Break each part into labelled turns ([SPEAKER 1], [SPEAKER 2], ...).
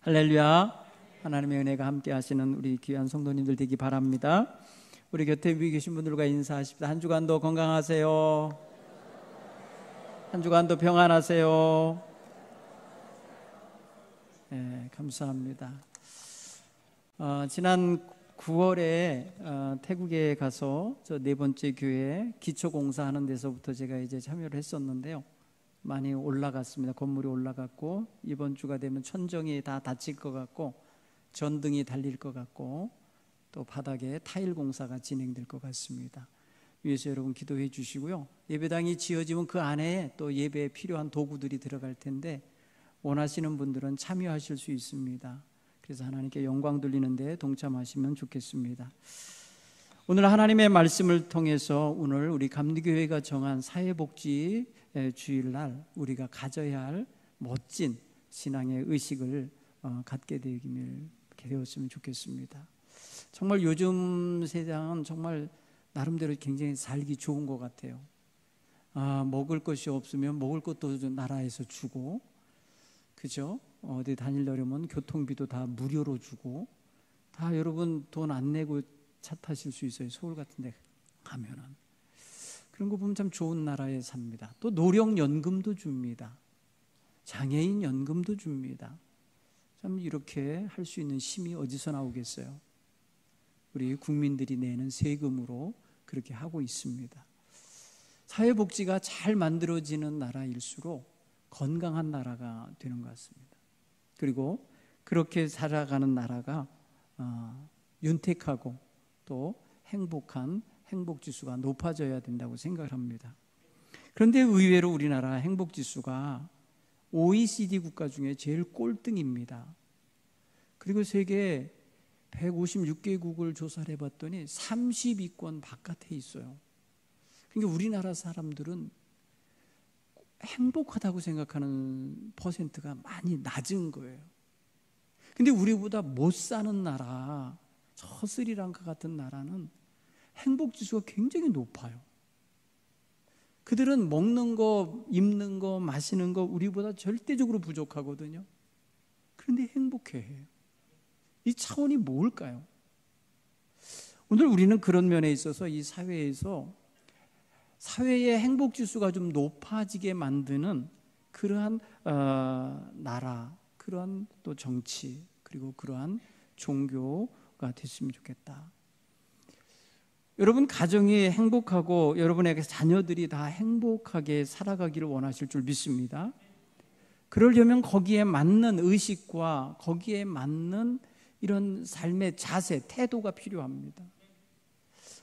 [SPEAKER 1] 할렐루야. 하나님의 은혜가 함께 하시는 우리 귀한 성도님들 되기 바랍니다. 우리 곁에 위에 계신 분들과 인사하십시다. 한 주간도 건강하세요. 한 주간도 평안하세요. 네, 감사합니다. 지난 9월에 태국에 가서 저 네 번째 교회 기초공사하는 데서부터 제가 이제 참여를 했었는데요. 많이 올라갔습니다. 건물이 올라갔고, 이번 주가 되면 천정이 다 닫힐 것 같고, 전등이 달릴 것 같고, 또 바닥에 타일 공사가 진행될 것 같습니다. 위에서 여러분 기도해 주시고요. 예배당이 지어지면 그 안에 또 예배에 필요한 도구들이 들어갈 텐데, 원하시는 분들은 참여하실 수 있습니다. 그래서 하나님께 영광 돌리는데 동참하시면 좋겠습니다. 오늘 하나님의 말씀을 통해서 오늘 우리 감리교회가 정한 사회복지 주일날 우리가 가져야 할 멋진 신앙의 의식을 갖게 되었으면 좋겠습니다. 정말 요즘 세상은 정말 나름대로 굉장히 살기 좋은 것 같아요. 먹을 것이 없으면 먹을 것도 나라에서 주고, 그죠? 어디 다니려면 교통비도 다 무료로 주고, 다 여러분 돈 안 내고 차 타실 수 있어요. 서울 같은 데 가면은. 그런 거 보면 참 좋은 나라에 삽니다. 또 노령연금도 줍니다. 장애인 연금도 줍니다. 참 이렇게 할 수 있는 힘이 어디서 나오겠어요? 우리 국민들이 내는 세금으로 그렇게 하고 있습니다. 사회복지가 잘 만들어지는 나라일수록 건강한 나라가 되는 것 같습니다. 그리고 그렇게 살아가는 나라가 윤택하고 또 행복한 행복지수가 높아져야 된다고 생각을 합니다. 그런데 의외로 우리나라 행복지수가 OECD 국가 중에 제일 꼴등입니다. 그리고 세계 156개국을 조사를 해봤더니 30위권 바깥에 있어요. 그러니까 우리나라 사람들은 행복하다고 생각하는 퍼센트가 많이 낮은 거예요. 근데 우리보다 못 사는 나라, 저 스리랑카 같은 나라는 행복지수가 굉장히 높아요. 그들은 먹는 거, 입는 거, 마시는 거 우리보다 절대적으로 부족하거든요. 그런데 행복해해요. 이 차원이 뭘까요? 오늘 우리는 그런 면에 있어서 이 사회에서 사회의 행복지수가 좀 높아지게 만드는 그러한 나라, 그러한 또 정치, 그리고 그러한 종교가 됐으면 좋겠다. 여러분 가정이 행복하고 여러분의 자녀들이 다 행복하게 살아가기를 원하실 줄 믿습니다. 그러려면 거기에 맞는 의식과 거기에 맞는 이런 삶의 자세, 태도가 필요합니다.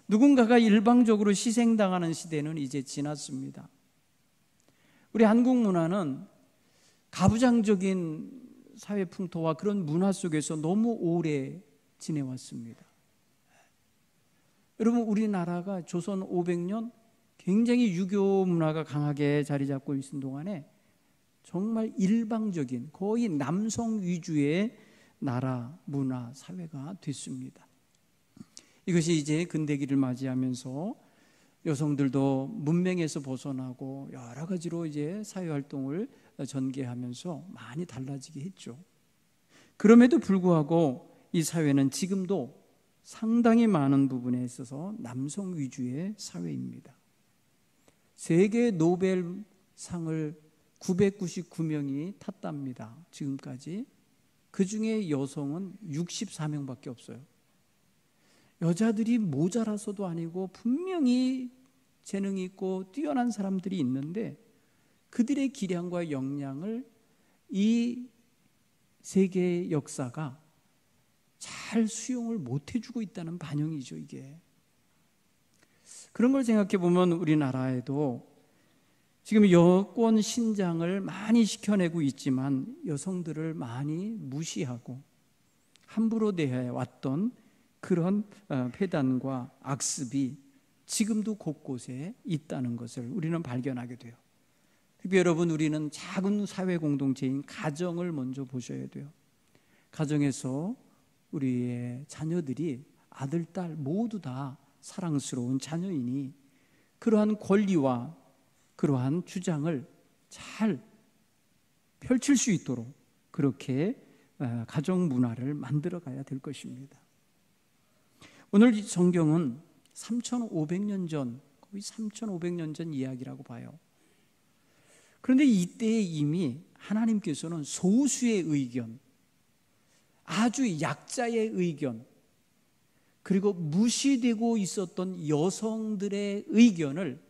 [SPEAKER 1] 누군가가 일방적으로 희생당하는 시대는 이제 지났습니다. 우리 한국 문화는 가부장적인 사회 풍토와 그런 문화 속에서 너무 오래 지내왔습니다. 여러분 우리나라가 조선 500년 굉장히 유교 문화가 강하게 자리 잡고 있는 동안에 정말 일방적인 거의 남성 위주의 나라, 문화, 사회가 됐습니다. 이것이 이제 근대기를 맞이하면서 여성들도 문맹에서 벗어나고 여러 가지로 이제 사회활동을 전개하면서 많이 달라지게 했죠. 그럼에도 불구하고 이 사회는 지금도 상당히 많은 부분에 있어서 남성 위주의 사회입니다. 세계 노벨상을 999명이 탔답니다. 지금까지. 그 중에 여성은 64명밖에 없어요. 여자들이 모자라서도 아니고 분명히 재능이 있고 뛰어난 사람들이 있는데 그들의 기량과 역량을 이 세계의 역사가 잘 수용을 못 해주고 있다는 반영이죠, 이게. 그런 걸 생각해 보면 우리나라에도 지금 여권 신장을 많이 시켜내고 있지만 여성들을 많이 무시하고 함부로 대해왔던 그런 폐단과 악습이 지금도 곳곳에 있다는 것을 우리는 발견하게 돼요. 특히 여러분, 우리는 작은 사회 공동체인 가정을 먼저 보셔야 돼요. 가정에서 우리의 자녀들이 아들, 딸 모두 다 사랑스러운 자녀이니 그러한 권리와 그러한 주장을 잘 펼칠 수 있도록 그렇게 가정 문화를 만들어 가야 될 것입니다. 오늘 이 성경은 3,500년 전, 거의 3,500년 전 이야기라고 봐요. 그런데 이때에 이미 하나님께서는 소수의 의견, 아주 약자의 의견, 그리고 무시되고 있었던 여성들의 의견을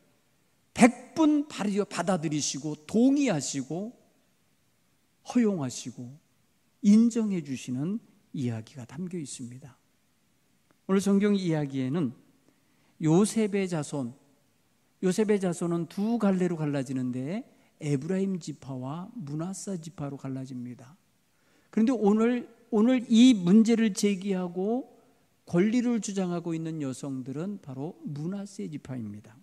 [SPEAKER 1] 100분 받아들이시고 동의하시고 허용하시고 인정해 주시는 이야기가 담겨 있습니다. 오늘 성경 이야기에는 요셉의 자손은 두 갈래로 갈라지는데 에브라임 지파와 므낫세 지파로 갈라집니다. 그런데 오늘 이 문제를 제기하고 권리를 주장하고 있는 여성들은 바로 므낫세 지파입니다.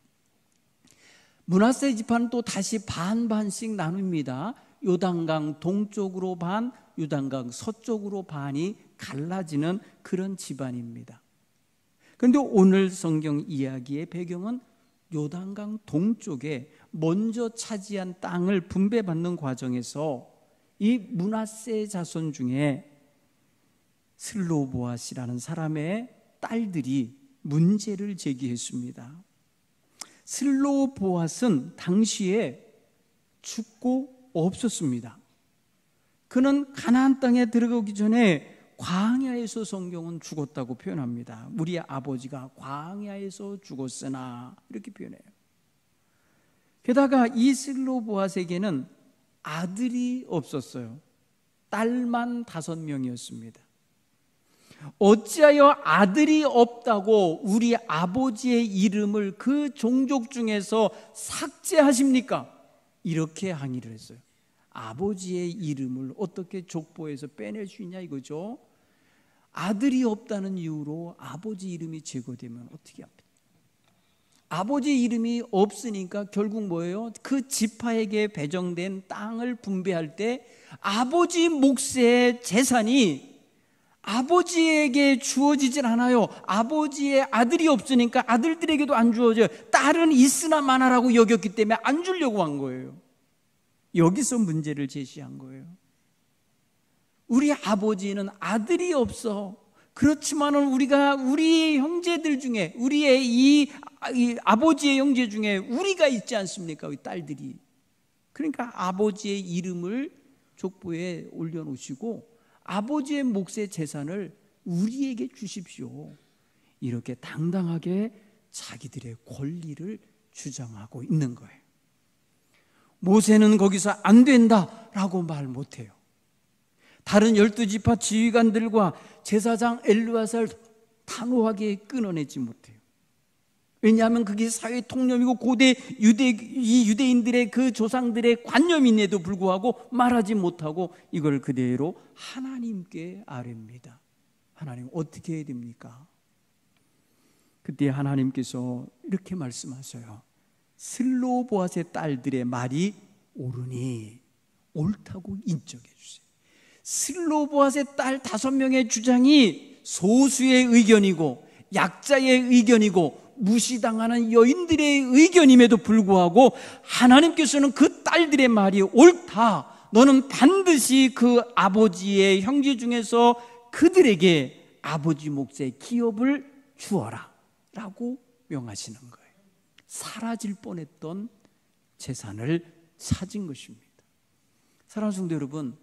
[SPEAKER 1] 므낫세 지파는 또 다시 반씩 나눕니다. 요단강 동쪽으로 반, 요단강 서쪽으로 반이 갈라지는 그런 집안입니다. 그런데 오늘 성경 이야기의 배경은 요단강 동쪽에 먼저 차지한 땅을 분배받는 과정에서 이 므낫세 자손 중에 슬로보앗이라는 사람의 딸들이 문제를 제기했습니다. 슬로보앗은 당시에 죽고 없었습니다. 그는 가나안 땅에 들어가기 전에 광야에서 성경은 죽었다고 표현합니다. 우리 아버지가 광야에서 죽었으나 이렇게 표현해요. 게다가 이 슬로보앗에게는 아들이 없었어요. 딸만 5명이었습니다. 어찌하여 아들이 없다고 우리 아버지의 이름을 그 종족 중에서 삭제하십니까? 이렇게 항의를 했어요. 아버지의 이름을 어떻게 족보에서 빼낼 수 있냐 이거죠. 아들이 없다는 이유로 아버지 이름이 제거되면 어떻게 합니까? 아버지 이름이 없으니까 결국 뭐예요? 그 지파에게 배정된 땅을 분배할 때 아버지 몫의 재산이 아버지에게 주어지질 않아요. 아버지의 아들이 없으니까 아들들에게도 안 주어져요. 딸은 있으나 마나라고 여겼기 때문에 안 주려고 한 거예요. 여기서 문제를 제시한 거예요. 우리 아버지는 아들이 없어. 그렇지만은 우리 형제들 중에 우리의 이 아버지의 형제 중에 우리가 있지 않습니까? 우리 딸들이. 그러니까 아버지의 이름을 족보에 올려놓으시고 아버지의 몫의 재산을 우리에게 주십시오. 이렇게 당당하게 자기들의 권리를 주장하고 있는 거예요. 모세는 거기서 안 된다라고 말 못해요. 다른 12지파 지휘관들과 제사장 엘르아사를 단호하게 끊어내지 못해요. 왜냐하면 그게 사회 통념이고 고대 유대인들의 그 조상들의 관념인데도 불구하고 말하지 못하고 이걸 그대로 하나님께 아뢰입니다. 하나님 어떻게 해야 됩니까? 그때 하나님께서 이렇게 말씀하셔요. 슬로보앗의 딸들의 말이 옳으니 옳다고 인정해 주세요. 슬로보앗의 딸 5명의 주장이 소수의 의견이고 약자의 의견이고 무시당하는 여인들의 의견임에도 불구하고 하나님께서는 그 딸들의 말이 옳다. 너는 반드시 그 아버지의 형제 중에서 그들에게 아버지 몫의 기업을 주어라 라고 명하시는 거예요. 사라질 뻔했던 재산을 찾은 것입니다. 사랑하는 성도 여러분,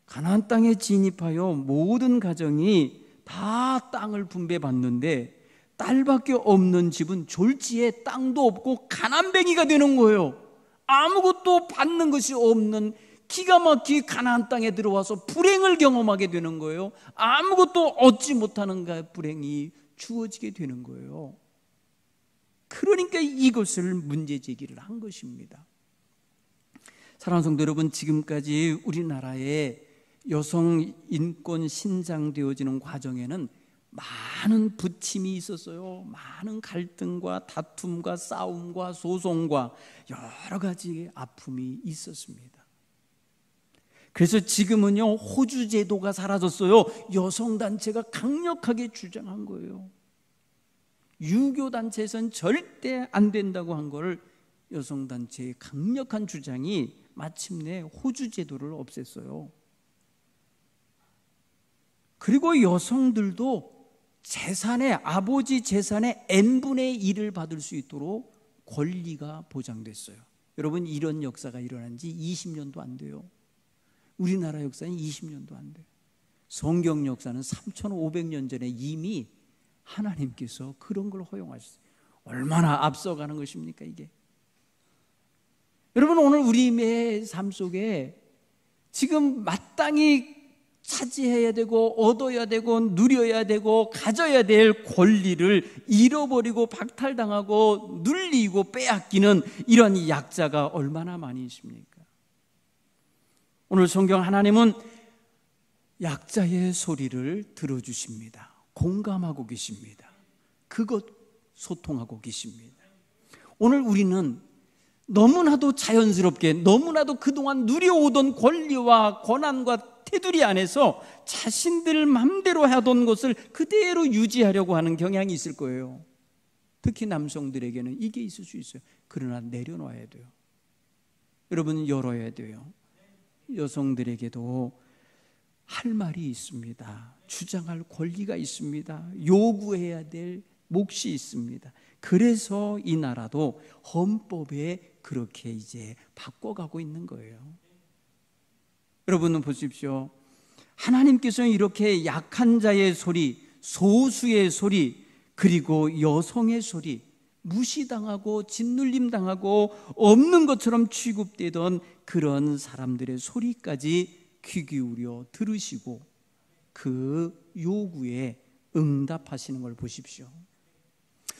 [SPEAKER 1] 가나안 땅에 진입하여 모든 가정이 다 땅을 분배받는데 딸밖에 없는 집은 졸지에 땅도 없고 가난뱅이가 되는 거예요. 아무것도 받는 것이 없는 기가 막히게 가나안 땅에 들어와서 불행을 경험하게 되는 거예요. 아무것도 얻지 못하는 불행이 주어지게 되는 거예요. 그러니까 이것을 문제 제기를 한 것입니다. 사랑하는 성도 여러분, 지금까지 우리나라의 여성 인권 신장되어지는 과정에는 많은 부침이 있었어요. 많은 갈등과 다툼과 싸움과 소송과 여러 가지 아픔이 있었습니다. 그래서 지금은요, 호주 제도가 사라졌어요. 여성단체가 강력하게 주장한 거예요. 유교단체에서는 절대 안 된다고 한 거를 여성단체의 강력한 주장이 마침내 호주 제도를 없앴어요. 그리고 여성들도 아버지 재산의 n분의 1을 받을 수 있도록 권리가 보장됐어요. 여러분, 이런 역사가 일어난 지 20년도 안 돼요. 우리나라 역사는 20년도 안 돼요. 성경 역사는 3,500년 전에 이미 하나님께서 그런 걸 허용하셨어요. 얼마나 앞서가는 것입니까, 이게? 여러분, 오늘 우리의 삶 속에 지금 마땅히 차지해야 되고 얻어야 되고 누려야 되고 가져야 될 권리를 잃어버리고 박탈당하고 눌리고 빼앗기는 이런 약자가 얼마나 많이 있습니까? 오늘 성경 하나님은 약자의 소리를 들어주십니다. 공감하고 계십니다. 그것 소통하고 계십니다. 오늘 우리는 너무나도 자연스럽게 너무나도 그동안 누려오던 권리와 권한과 테두리 안에서 자신들 맘대로 하던 것을 그대로 유지하려고 하는 경향이 있을 거예요. 특히 남성들에게는 이게 있을 수 있어요. 그러나 내려놔야 돼요. 여러분, 열어야 돼요. 여성들에게도 할 말이 있습니다. 주장할 권리가 있습니다. 요구해야 될 몫이 있습니다. 그래서 이 나라도 헌법에 그렇게 이제 바꿔가고 있는 거예요. 여러분은 보십시오. 하나님께서는 이렇게 약한 자의 소리, 소수의 소리, 그리고 여성의 소리, 무시당하고 짓눌림 당하고 없는 것처럼 취급되던 그런 사람들의 소리까지 귀 기울여 들으시고 그 요구에 응답하시는 걸 보십시오.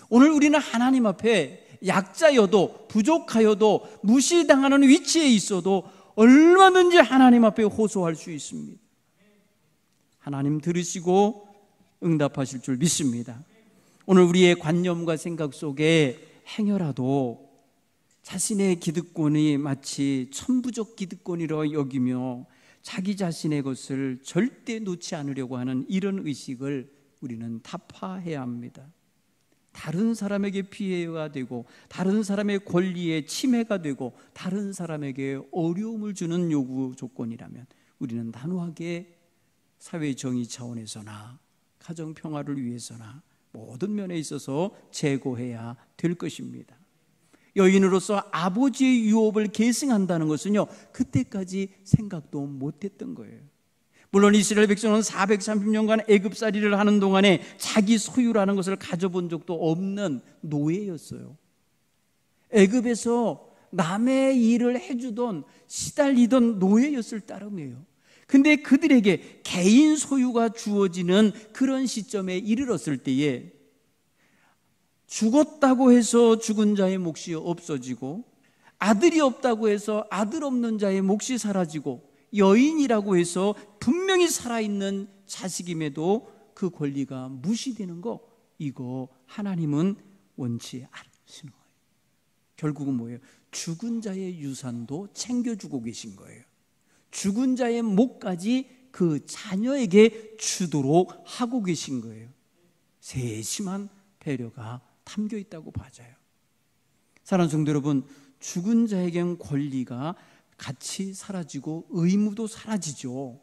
[SPEAKER 1] 오늘 우리는 하나님 앞에 약자여도 부족하여도 무시당하는 위치에 있어도 얼마든지 하나님 앞에 호소할 수 있습니다. 하나님 들으시고 응답하실 줄 믿습니다. 오늘 우리의 관념과 생각 속에 행여라도 자신의 기득권이 마치 천부적 기득권이라 여기며 자기 자신의 것을 절대 놓지 않으려고 하는 이런 의식을 우리는 타파해야 합니다. 다른 사람에게 피해가 되고 다른 사람의 권리에 침해가 되고 다른 사람에게 어려움을 주는 요구 조건이라면 우리는 단호하게 사회 정의 차원에서나 가정 평화를 위해서나 모든 면에 있어서 제고해야 될 것입니다. 여인으로서 아버지의 유업을 계승한다는 것은요, 그때까지 생각도 못했던 거예요. 물론 이스라엘 백성은 430년간 애굽살이를 하는 동안에 자기 소유라는 것을 가져본 적도 없는 노예였어요. 애굽에서 남의 일을 해주던 시달리던 노예였을 따름이에요. 근데 그들에게 개인 소유가 주어지는 그런 시점에 이르렀을 때에 죽었다고 해서 죽은 자의 몫이 없어지고 아들이 없다고 해서 아들 없는 자의 몫이 사라지고 여인이라고 해서 분명히 살아있는 자식임에도 그 권리가 무시되는 거, 이거 하나님은 원치 않으시는 거예요. 결국은 뭐예요? 죽은 자의 유산도 챙겨주고 계신 거예요. 죽은 자의 몫까지 그 자녀에게 주도록 하고 계신 거예요. 세심한 배려가 담겨 있다고 봐져요. 사랑하는 성도 여러분, 죽은 자에겐 권리가 같이 사라지고 의무도 사라지죠.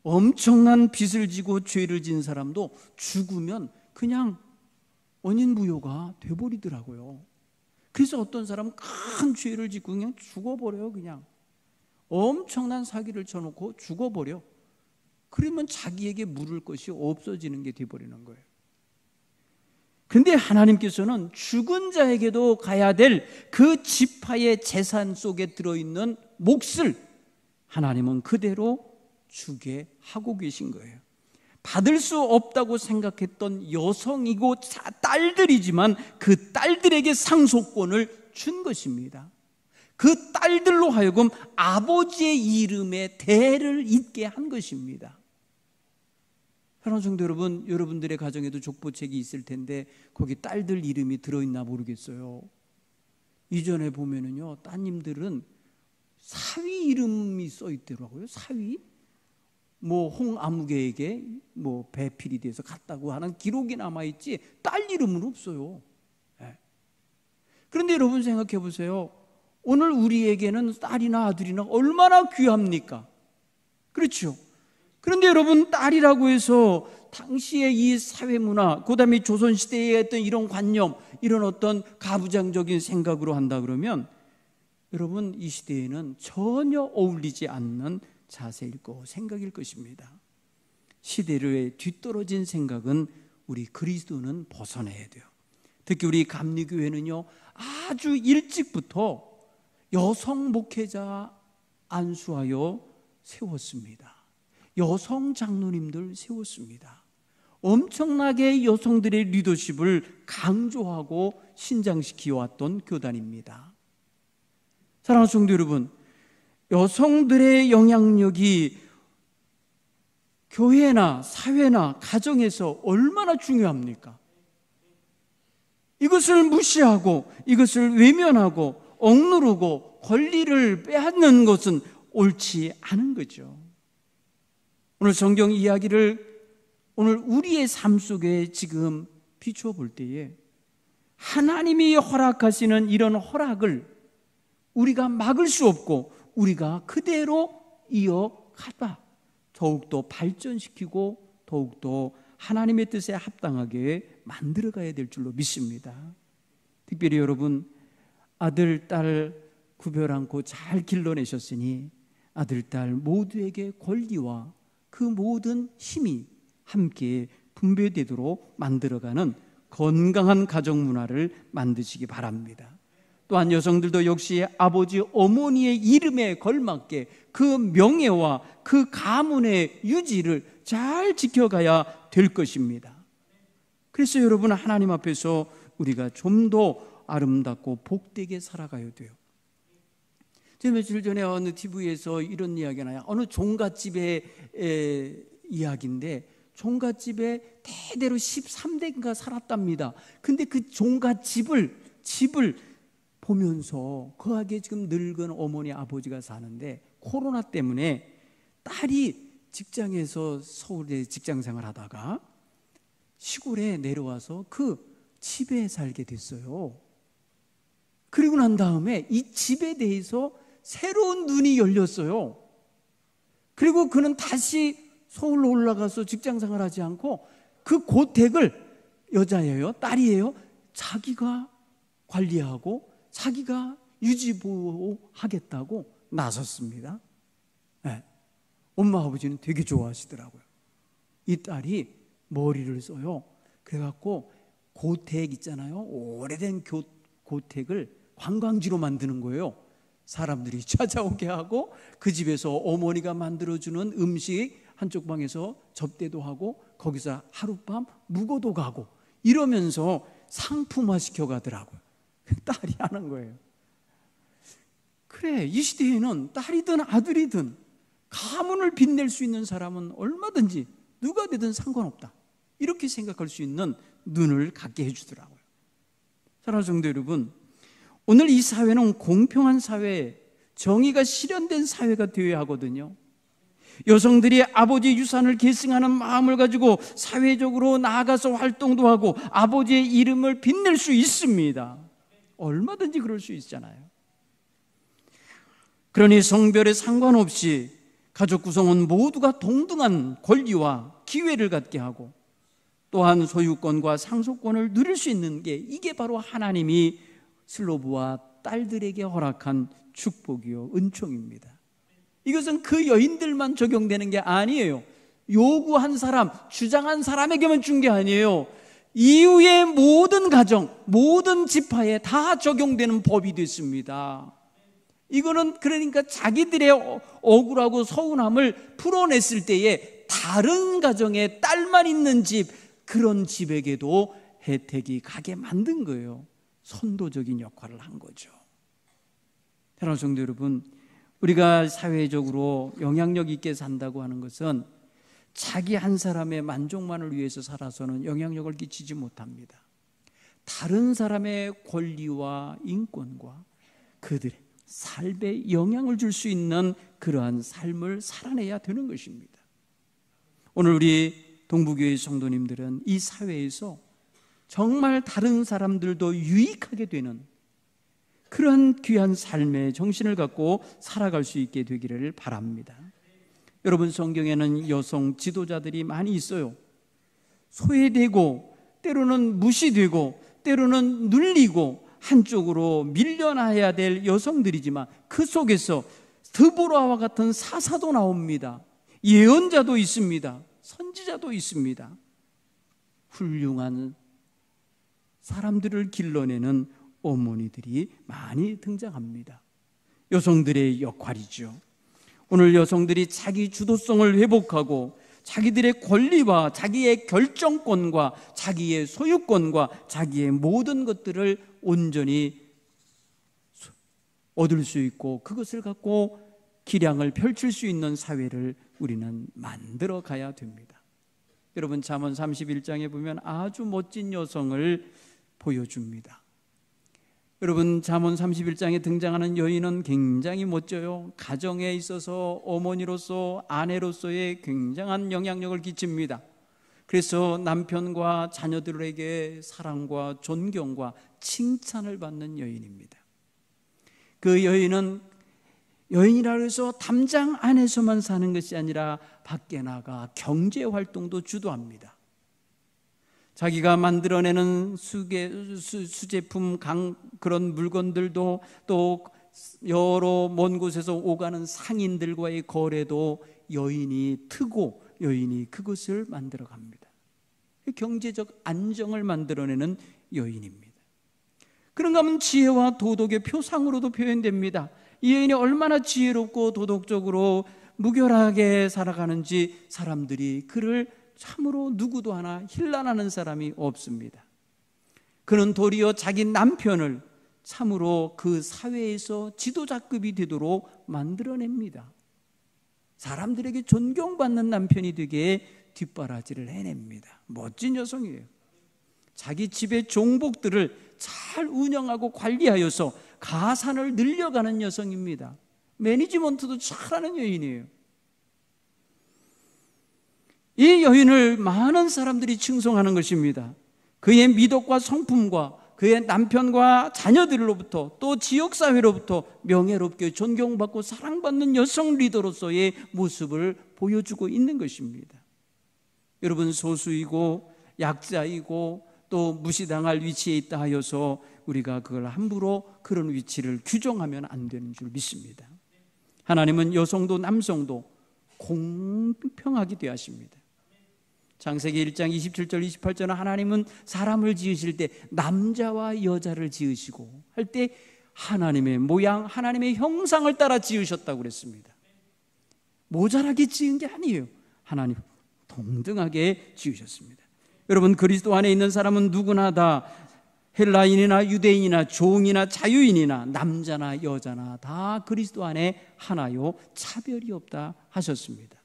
[SPEAKER 1] 엄청난 빚을 지고 죄를 진 사람도 죽으면 그냥 원인부여가 돼버리더라고요. 그래서 어떤 사람은 큰 죄를 짓고 그냥 죽어버려요. 그냥 엄청난 사기를 쳐놓고 죽어버려. 그러면 자기에게 물을 것이 없어지는 게 돼버리는 거예요. 근데 하나님께서는 죽은 자에게도 가야 될 그 지파의 재산 속에 들어있는 몫을 하나님은 그대로 주게 하고 계신 거예요. 받을 수 없다고 생각했던 여성이고 딸들이지만 그 딸들에게 상속권을 준 것입니다. 그 딸들로 하여금 아버지의 이름에 대를 잇게 한 것입니다. 사랑하는 성도 여러분, 여러분들의 가정에도 족보책이 있을 텐데 거기 딸들 이름이 들어있나 모르겠어요. 이전에 보면은요, 따님들은 사위 이름이 써 있더라고요. 사위? 뭐 홍아무개에게 뭐 배필이 돼서 갔다고 하는 기록이 남아있지 딸 이름은 없어요. 네. 그런데 여러분 생각해 보세요. 오늘 우리에게는 딸이나 아들이나 얼마나 귀합니까? 그렇죠? 그런데 여러분, 딸이라고 해서 당시의 이 사회 문화, 그 다음에 조선시대에 했던 이런 관념, 이런 어떤 가부장적인 생각으로 한다 그러면 여러분, 이 시대에는 전혀 어울리지 않는 자세일 거, 생각일 것입니다. 시대를 뒤떨어진 생각은 우리 그리스도는 벗어내야 돼요. 특히 우리 감리교회는요, 아주 일찍부터 여성 목회자 안수하여 세웠습니다. 여성 장로님들 세웠습니다. 엄청나게 여성들의 리더십을 강조하고 신장시켜 왔던 교단입니다. 사랑하는 성도 여러분, 여성들의 영향력이 교회나 사회나 가정에서 얼마나 중요합니까? 이것을 무시하고 이것을 외면하고 억누르고 권리를 빼앗는 것은 옳지 않은 거죠. 오늘 성경 이야기를 오늘 우리의 삶 속에 지금 비추어 볼 때에 하나님이 허락하시는 이런 허락을 우리가 막을 수 없고 우리가 그대로 이어가다 더욱더 발전시키고 더욱더 하나님의 뜻에 합당하게 만들어가야 될 줄로 믿습니다. 특별히 여러분, 아들, 딸 구별 않고 잘 길러내셨으니 아들, 딸 모두에게 권리와 그 모든 힘이 함께 분배되도록 만들어가는 건강한 가정 문화를 만드시기 바랍니다. 또한 여성들도 역시 아버지, 어머니의 이름에 걸맞게 그 명예와 그 가문의 유지를 잘 지켜가야 될 것입니다. 그래서 여러분, 하나님 앞에서 우리가 좀 더 아름답고 복되게 살아가야 돼요. 제가 며칠 전에 어느 TV에서 이런 이야기가 나요. 어느 종갓집의 이야기인데 종갓집에 대대로 13대가 살았답니다. 근데 그 종갓집을 보면서 거하게 지금 늙은 어머니 아버지가 사는데 코로나 때문에 딸이 직장에서 서울에 직장생활 하다가 시골에 내려와서 그 집에 살게 됐어요. 그리고 난 다음에 이 집에 대해서 새로운 눈이 열렸어요. 그리고 그는 다시 서울로 올라가서 직장생활 하지 않고 그 고택을, 여자예요, 딸이에요, 자기가 관리하고 자기가 유지보호하겠다고 나섰습니다. 네. 엄마 아버지는 되게 좋아하시더라고요. 이 딸이 머리를 써요. 그래갖고 고택 있잖아요, 오래된 고택을 관광지로 만드는 거예요. 사람들이 찾아오게 하고 그 집에서 어머니가 만들어주는 음식 한쪽 방에서 접대도 하고 거기서 하룻밤 묵어도 가고 이러면서 상품화 시켜가더라고요. 딸이 하는 거예요. 그래, 이 시대에는 딸이든 아들이든 가문을 빛낼 수 있는 사람은 얼마든지 누가 되든 상관없다, 이렇게 생각할 수 있는 눈을 갖게 해주더라고요. 사랑하는 성도 여러분, 오늘 이 사회는 공평한 사회, 정의가 실현된 사회가 되어야 하거든요. 여성들이 아버지의 유산을 계승하는 마음을 가지고 사회적으로 나아가서 활동도 하고 아버지의 이름을 빛낼 수 있습니다. 얼마든지 그럴 수 있잖아요. 그러니 성별에 상관없이 가족 구성원 모두가 동등한 권리와 기회를 갖게 하고 또한 소유권과 상속권을 누릴 수 있는 게, 이게 바로 하나님이 슬로브와 딸들에게 허락한 축복이요 은총입니다. 이것은 그 여인들만 적용되는 게 아니에요. 요구한 사람, 주장한 사람에게만 준 게 아니에요. 이후의 모든 가정, 모든 지파에 다 적용되는 법이 됐습니다. 이거는 그러니까 자기들의 억울하고 서운함을 풀어냈을 때에 다른 가정에 딸만 있는 집, 그런 집에게도 혜택이 가게 만든 거예요. 선도적인 역할을 한 거죠. 사랑하는 성도 여러분, 우리가 사회적으로 영향력 있게 산다고 하는 것은 자기 한 사람의 만족만을 위해서 살아서는 영향력을 끼치지 못합니다. 다른 사람의 권리와 인권과 그들의 삶에 영향을 줄 수 있는 그러한 삶을 살아내야 되는 것입니다. 오늘 우리 동부교회 성도님들은 이 사회에서 정말 다른 사람들도 유익하게 되는 그런 귀한 삶의 정신을 갖고 살아갈 수 있게 되기를 바랍니다. 여러분, 성경에는 여성 지도자들이 많이 있어요. 소외되고 때로는 무시되고 때로는 눌리고 한쪽으로 밀려나야 될 여성들이지만 그 속에서 드보라와 같은 사사도 나옵니다. 예언자도 있습니다. 선지자도 있습니다. 훌륭한 사람들을 길러내는 어머니들이 많이 등장합니다. 여성들의 역할이죠. 오늘 여성들이 자기 주도성을 회복하고 자기들의 권리와 자기의 결정권과 자기의 소유권과 자기의 모든 것들을 온전히 얻을 수 있고 그것을 갖고 기량을 펼칠 수 있는 사회를 우리는 만들어 가야 됩니다. 여러분, 잠언 31장에 보면 아주 멋진 여성을 보여줍니다. 여러분, 잠언 31장에 등장하는 여인은 굉장히 멋져요. 가정에 있어서 어머니로서 아내로서의 굉장한 영향력을 끼칩니다. 그래서 남편과 자녀들에게 사랑과 존경과 칭찬을 받는 여인입니다. 그 여인은 여인이라 해서 담장 안에서만 사는 것이 아니라 밖에 나가 경제활동도 주도합니다. 자기가 만들어내는 수제품 그런 물건들도 또 여러 먼 곳에서 오가는 상인들과의 거래도 여인이 트고 여인이 그것을 만들어갑니다. 경제적 안정을 만들어내는 여인입니다. 그런가 하면 지혜와 도덕의 표상으로도 표현됩니다. 이 여인이 얼마나 지혜롭고 도덕적으로 무결하게 살아가는지 사람들이 그를 참으로 누구도 하나 힐난하는 사람이 없습니다. 그는 도리어 자기 남편을 참으로 그 사회에서 지도자급이 되도록 만들어냅니다. 사람들에게 존경받는 남편이 되게 뒷바라지를 해냅니다. 멋진 여성이에요. 자기 집의 종복들을 잘 운영하고 관리하여서 가산을 늘려가는 여성입니다. 매니지먼트도 잘하는 여인이에요. 이 여인을 많은 사람들이 칭송하는 것입니다. 그의 미덕과 성품과 그의 남편과 자녀들로부터 또 지역사회로부터 명예롭게 존경받고 사랑받는 여성 리더로서의 모습을 보여주고 있는 것입니다. 여러분, 소수이고 약자이고 또 무시당할 위치에 있다 하여서 우리가 그걸 함부로 그런 위치를 규정하면 안 되는 줄 믿습니다. 하나님은 여성도 남성도 공평하게 대하십니다. 창세기 1장 27절 28절은 하나님은 사람을 지으실 때 남자와 여자를 지으시고 할 때 하나님의 모양, 하나님의 형상을 따라 지으셨다고 그랬습니다. 모자라게 지은 게 아니에요. 하나님 동등하게 지으셨습니다. 여러분, 그리스도 안에 있는 사람은 누구나 다 헬라인이나 유대인이나 종이나 자유인이나 남자나 여자나 다 그리스도 안에 하나요, 차별이 없다 하셨습니다.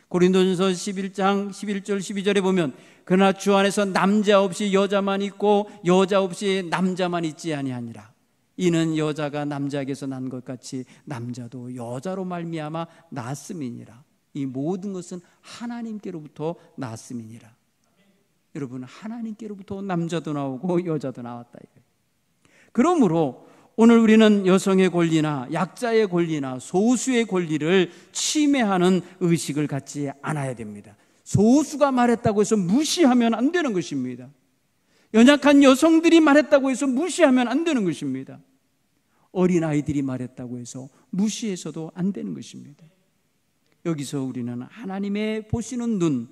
[SPEAKER 1] 고린도전서 11장 11절 12절에 보면 그러나 주 안에서 남자 없이 여자만 있고 여자 없이 남자만 있지 아니하니라. 이는 여자가 남자에게서 난 것 같이 남자도 여자로 말미암아 났음이니라. 이 모든 것은 하나님께로부터 났음이니라. 여러분, 하나님께로부터 남자도 나오고 여자도 나왔다. 그러므로 오늘 우리는 여성의 권리나 약자의 권리나 소수의 권리를 침해하는 의식을 갖지 않아야 됩니다. 소수가 말했다고 해서 무시하면 안 되는 것입니다. 연약한 여성들이 말했다고 해서 무시하면 안 되는 것입니다. 어린아이들이 말했다고 해서 무시해서도 안 되는 것입니다. 여기서 우리는 하나님의 보시는 눈,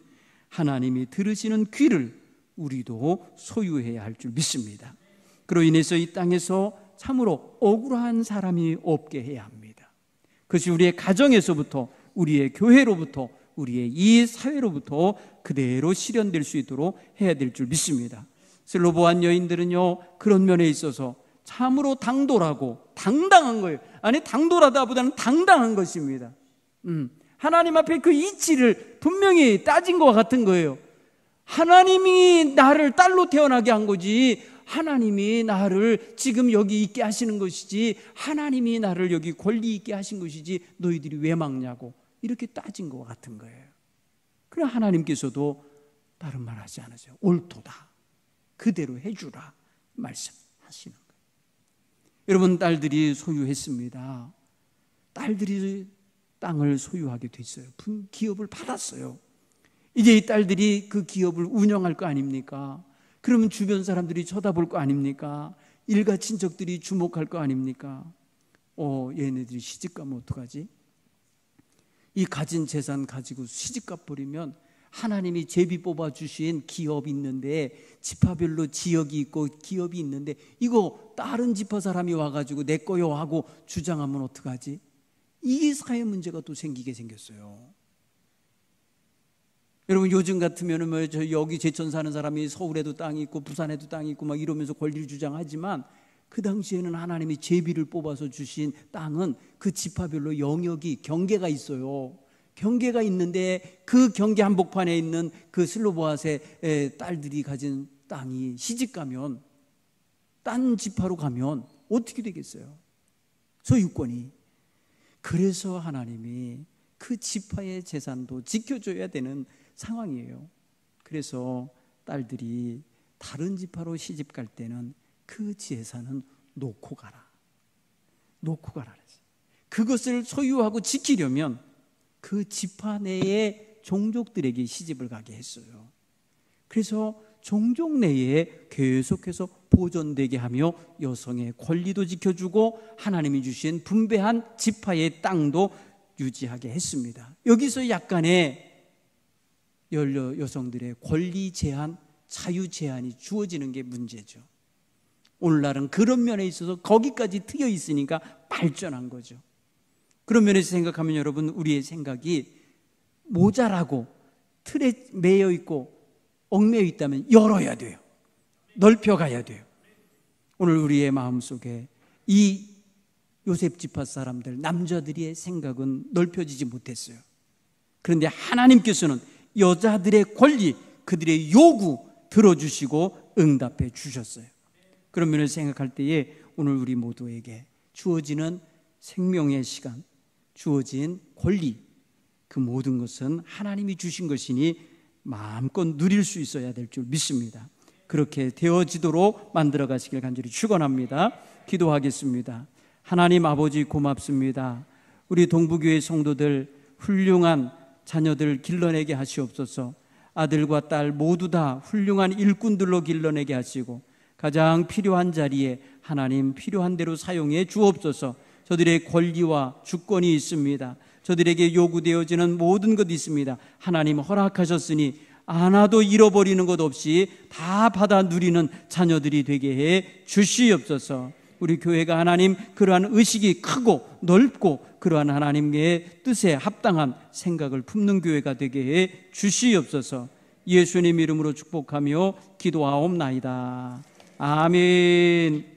[SPEAKER 1] 하나님이 들으시는 귀를 우리도 소유해야 할 줄 믿습니다. 그로 인해서 이 땅에서 참으로 억울한 사람이 없게 해야 합니다. 그것이 우리의 가정에서부터, 우리의 교회로부터, 우리의 이 사회로부터 그대로 실현될 수 있도록 해야 될 줄 믿습니다. 슬로보한 여인들은요, 그런 면에 있어서 참으로 당돌하고 당당한 거예요. 아니, 당돌하다보다는 당당한 것입니다. 하나님 앞에 그 이치를 분명히 따진 것 같은 거예요. 하나님이 나를 딸로 태어나게 한 거지, 하나님이 나를 지금 여기 있게 하시는 것이지, 하나님이 나를 여기 권리 있게 하신 것이지 너희들이 왜 막냐고 이렇게 따진 것 같은 거예요. 그래, 하나님께서도 다른 말 하지 않으세요. 옳도다, 그대로 해주라 말씀하시는 거예요. 여러분, 딸들이 소유했습니다. 땅을 소유하게 됐어요. 기업을 받았어요. 이제 이 딸들이 그 기업을 운영할 거 아닙니까? 그러면 주변 사람들이 쳐다볼 거 아닙니까? 일가 친척들이 주목할 거 아닙니까? 얘네들이 시집가면 어떡하지? 이 가진 재산 가지고 시집가 버리면 하나님이 제비 뽑아주신 기업이 있는데, 지파별로 지역이 있고 기업이 있는데, 이거 다른 지파 사람이 와가지고 내 거요 하고 주장하면 어떡하지? 이게 사회 문제가 또 생기게 생겼어요. 여러분, 요즘 같으면 여기 제천 사는 사람이 서울에도 땅이 있고 부산에도 땅이 있고 막 이러면서 권리를 주장하지만, 그 당시에는 하나님이 제비를 뽑아서 주신 땅은 그 지파별로 영역이, 경계가 있어요. 경계가 있는데 그 경계 한복판에 있는 그 슬로보아스의 딸들이 가진 땅이 시집가면, 딴 지파로 가면 어떻게 되겠어요? 소유권이. 그래서 하나님이 그 지파의 재산도 지켜줘야 되는 상황이에요. 그래서 딸들이 다른 지파로 시집 갈 때는 그 재산은 놓고 가라. 놓고 가라. 그것을 소유하고 지키려면 그 지파 내의 종족들에게 시집을 가게 했어요. 그래서 종족 내에 계속해서 보존되게 하며 여성의 권리도 지켜주고 하나님이 주신 분배한 지파의 땅도 유지하게 했습니다. 여기서 약간의 여성들의 권리 제한, 자유 제한이 주어지는 게 문제죠. 오늘날은 그런 면에 있어서 거기까지 트여 있으니까 발전한 거죠. 그런 면에서 생각하면 여러분, 우리의 생각이 모자라고 틀에 매여 있고 얽매여 있다면 열어야 돼요. 넓혀가야 돼요. 오늘 우리의 마음속에 이 요셉 지파 사람들, 남자들의 생각은 넓혀지지 못했어요. 그런데 하나님께서는 여자들의 권리, 그들의 요구 들어주시고 응답해 주셨어요. 그런 면을 생각할 때에 오늘 우리 모두에게 주어지는 생명의 시간, 주어진 권리, 그 모든 것은 하나님이 주신 것이니 마음껏 누릴 수 있어야 될 줄 믿습니다. 그렇게 되어지도록 만들어 가시길 간절히 축원합니다. 기도하겠습니다. 하나님 아버지, 고맙습니다. 우리 동부교회 성도들, 훌륭한 자녀들 길러내게 하시옵소서. 아들과 딸 모두 다 훌륭한 일꾼들로 길러내게 하시고 가장 필요한 자리에 하나님 필요한 대로 사용해 주옵소서. 저들의 권리와 주권이 있습니다. 저들에게 요구되어지는 모든 것이 있습니다. 하나님 허락하셨으니 하나도 잃어버리는 것 없이 다 받아 누리는 자녀들이 되게 해 주시옵소서. 우리 교회가 하나님 그러한 의식이 크고 넓고 그러한 하나님의 뜻에 합당한 생각을 품는 교회가 되게 해 주시옵소서. 예수님 이름으로 축복하며 기도하옵나이다. 아멘.